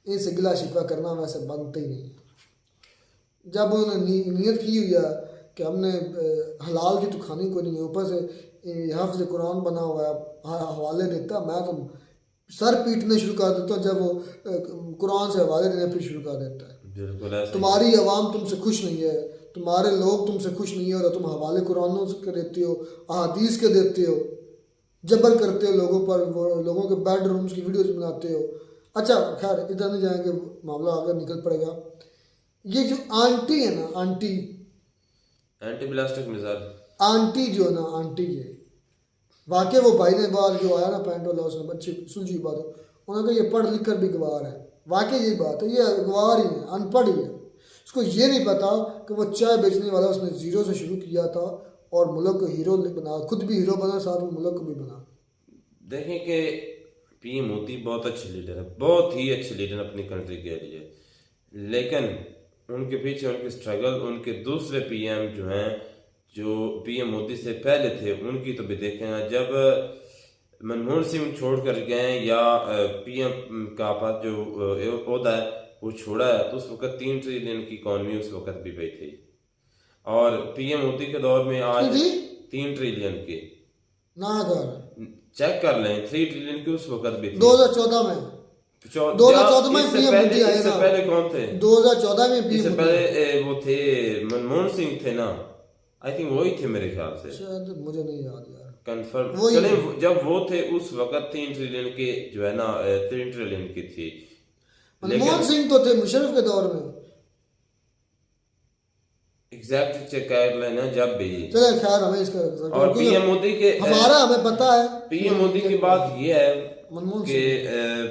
इनसे गिला शिकवा करना वैसे बनते ही नहीं है। जब उन्होंने नीयत की हुई है कि हमने हलाल की तो खानी को नहीं है, ऊपर से हाफ़िज़ कुरान बना हुआ है, हवाले देता, मैं तो सर पीटने शुरू कर देता हूँ जब वो कुरान से हवाले देने फिर शुरू कर देता है। तुम्हारी आवाम तुमसे खुश नहीं है, तुम्हारे लोग तुमसे खुश नहीं है, और तुम हवाले कुरानों के देते हो, अहादीस के देते हो, जबर करते हो लोगों पर, वो लोगों के बेडरूम्स की वीडियोस बनाते हो। अच्छा खैर इधर नहीं जाएंगे, मामला आगे निकल पड़ेगा। ये जो आंटी है ना, आंटी ब्लास्टिक मिसाइल आंटी जो है ना, आंटी ये वाकई वो भाई ने बार जो आया ना पैंट वाला, उसने अच्छी सुलझी बात है, उन्होंने कहा ये पढ़ लिख कर भी गवार है। वाकई यही बात है, ये गवार ही है, अनपढ़ ही है। उसको ये नहीं पता कि वो चाय बेचने वाला उसने जीरो से शुरू किया था और मुल्क को हीरो बना, खुद भी हीरो बना, साथ में मुल्क को भी बना। देखें कि पीएम मोदी बहुत अच्छे लीडर है, बहुत ही अच्छे लीडर अपनी कंट्री के लिए, लेकिन उनके पीछे उनकी स्ट्रगल, उनके दूसरे पीएम जो हैं, जो पीएम मोदी से पहले थे, उनकी तो भी देखें ना। जब मनमोहन सिंह छोड़ कर गए या पीएम का पास जो ओहदा है वो छोड़ा है, तो उस वक्त 3 ट्रिलियन की इकॉनमी उस वक्त भी गई थी। और पीएम मोदी के दौर में आज 3 ट्रिलियन की ना चेक कर लें, 3 ट्रिलियन की उस वक्त भी थी 2014 में। 2014 में पीएम मोदी आए ना। पहले कौन थे? 2014 में पीएम पहले वो थे मनमोहन सिंह थे ना, आई थिंक वही थे मेरे ख्याल से, शायद मुझे नहीं याद यार कंफर्म। चले जब वो थे उस वक्त 3 ट्रिलियन के जो है ना 3 ट्रिलियन की थी। मनमोहन सिंह तो थे मुशर्रफ के दौर में। एग्जैक्ट चेक कर लेना जब भी। चले खैर हमें इसका और पीएम मोदी के हमारा हमें पता है। पीएम मोदी की बात ये है कि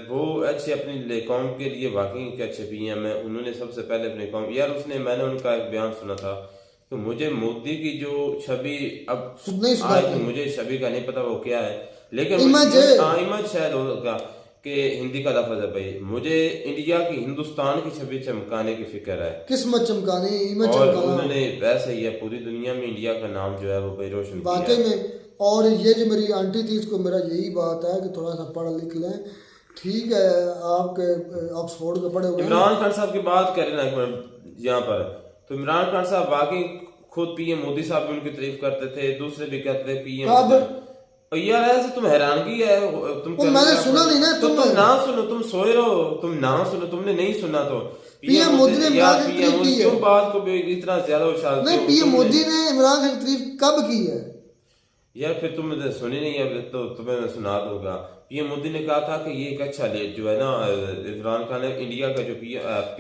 वो अच्छे अपनी कौम के लिए वाकई के अच्छे पीएम है। उन्होंने सबसे पहले अपनी कौम यार मैंने उनका एक बयान सुना था कि मुझे मोदी की जो छवि अब मुझे छवि का नहीं पता वो क्या है, लेकिन इमेज शायद होगा कि हिंदी का लफ्ज है भाई, मुझे इंडिया की हिंदुस्तान की छवि चमकाने की फिक्र है। किस्मत चमकानी, इमेज चमकाना। उन्होंने वैसे ही है पूरी दुनिया में इंडिया का नाम जो है वो भाई रोशन किया वाकई में। और ये जो मेरी आंटी थी, इसको मेरा यही बात है कि थोड़ा सा पढ़ लिख लें। ठीक है आपके ऑक्सफोर्ड के पढ़े हुए। इमरान खान साहब की बात करें ना यहाँ पर, तो इमरान खान साहब वाकई खुद पीएम मोदी साहब भी उनकी तारीफ करते थे, दूसरे भी कहते थे पीएम। यार ऐसे तुम हैरानगी है, मैंने सुना नहीं ना। तुम ना सुनो, तुम सोए रहो, तुम ना सुनो, तुमने नहीं सुना तो पीएम मोदी ने यार पीएम क्यों बात को इतना ज्यादा उछालते हो? नहीं, पीएम मोदी ने इमरान खान की तारीफ कब की है यार फिर तुम सुनी नहीं है तो तुम्हें मैं सुना दूंगा। पीएम मोदी ने कहा था कि ये एक अच्छा लेट जो है ना, इमरान खान है इंडिया का जो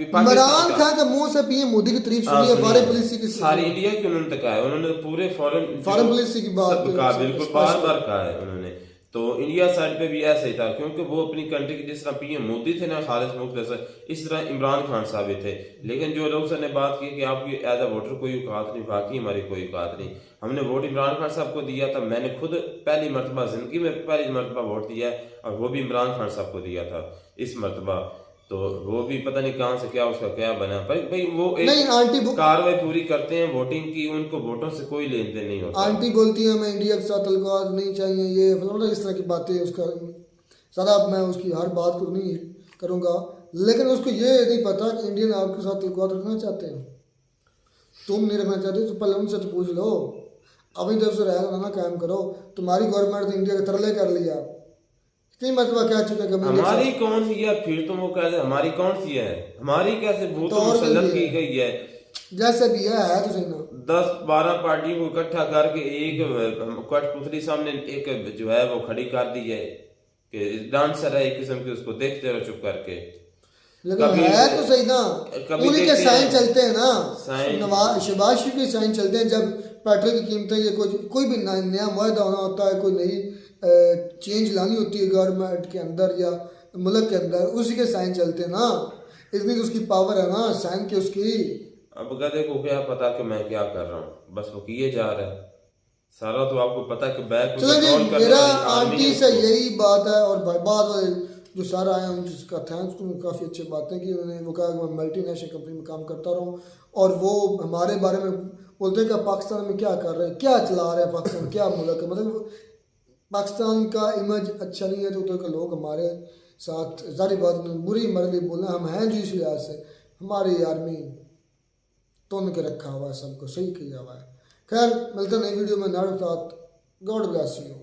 इमरान खान के मुंह से पीएम मोदी की तारीफ सुनी है, फॉरेन पॉलिसी की सारी इंडिया की उन्होंने तक है, उन्होंने पूरे फॉरेन पॉलिसी की बात कहा, बिल्कुल बार बार कहा है उन्होंने। तो इंडिया साइड पे भी ऐसा ही था, क्योंकि वो अपनी कंट्री के जिस तरह पीएम मोदी थे ना खालिस मुखलिस, इस तरह इमरान खान साहब भी थे। लेकिन जो लोग सर ने बात की कि आपकी एज अ वोटर कोई औकात नहीं, वाकई हमारी कोई औकात नहीं। हमने वोट इमरान खान साहब को दिया था, मैंने खुद पहली मरतबा जिंदगी में पहली मरतबा वोट दिया है, और वो भी इमरान खान साहब को दिया था इस मरतबा। तो वो भी पता नहीं कहाँ से क्या उसका क्या बना, भाई वो एक कार्रवाई पूरी करते हैं वोटिंग की, उनको वोटों से कोई लेन देन नहीं होता। आंटी बोलती है हमें इंडिया के साथ तल्लुकात नहीं चाहिए, ये फलाना इस तरह की बातें, उसका सारा मैं उसकी हर बात को नहीं करूँगा, लेकिन उसको ये नहीं पता कि इंडियन आपके साथ तल्लुकात रखना चाहते हैं, तुम नहीं रखना चाहते तो पहले उनसे तो पूछ लो, अभी जब से रहना ना कायम करो। तुम्हारी गवर्नमेंट ने इंडिया के तरले कर लिया, कितनी मतलब क्या चुके हमारी कौन सी है, फिर तुम वो कहते हमारी कौन सी है, हमारी कैसे भूत मुसल्लत की गई है, जैसे भी है तो सही ना। 10-12 पार्टियों को इकट्ठा करके एक कठपुतली सामने एक जो है वो खड़ी कर दी है कि डांसर है एक किस्म की, उसको देखते रहो चुप करके। लेकिन है तो सही ना, उन्हीं के साइन चलते हैं ना, शहबाज शरीफ के साइन चलते हैं। जब पेट्रोल की कीमतें ये कोई भी नया मुआहदा होना होता है, कोई नई चेंज लानी होती है गवर्नमेंट के अंदर या मुल्क के अंदर, उसी के साइन चलते हैं ना, इतनी तो उसकी पावर है ना साइन के उसकी। अब गधे को क्या पता कि मैं क्या कर रहा हूँ, बस वो किए जा रहा है सारा, तो आपको पता कि बैक चलो जी, मेरा आंटी से यही बात है। और बाद जो सारा आया उनका थैंक्स, उन्होंने काफ़ी अच्छी बातें की। उन्होंने वो कहा कि मैं मल्टीनेशनल कंपनी में काम करता रहूँ, और वो हमारे बारे में बोलते हैं कि पाकिस्तान में क्या कर रहे हैं, क्या चला रहे हैं, पाकिस्तान क्या मुल्क है, मतलब पाकिस्तान का इमेज अच्छा नहीं है। तो उधर के लोग हमारे साथ जारी बात में बुरी मर्जी बोलना, हम हैं जो इस लिहाज से हमारी आर्मी तोड़ के रखा हुआ है, सबको सही किया हुआ है। खैर मिलते नई वीडियो में, नाड़ साथ, गॉड ब्लेस यू।